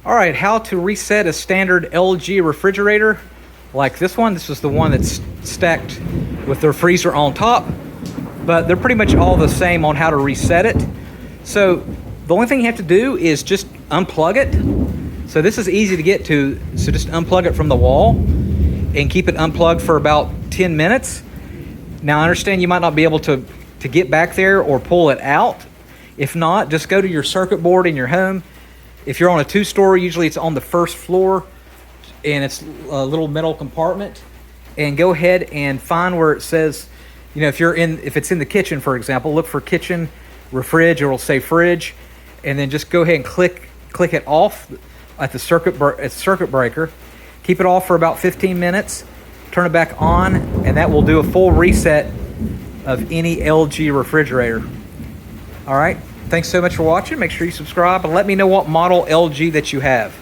All right, how to reset a standard LG refrigerator like this one. This is the one that's stacked with their freezer on top, but they're pretty much all the same on how to reset it. So the only thing you have to do is just unplug it. So this is easy to get to. So just unplug it from the wall and keep it unplugged for about 10 minutes. Now I understand you might not be able to get back there or pull it out. If not, just go to your circuit board in your home. If you're on a 2-story, usually it's on the first floor and it's a little metal compartment. And go ahead and find where it says, you know, if it's in the kitchen, for example, look for kitchen, fridge, or it'll say fridge, and then just go ahead and click it off at the circuit breaker. Keep it off for about 15 minutes, turn it back on, and that will do a full reset of any LG refrigerator. All right, thanks so much for watching. Make sure you subscribe and let me know what model LG that you have.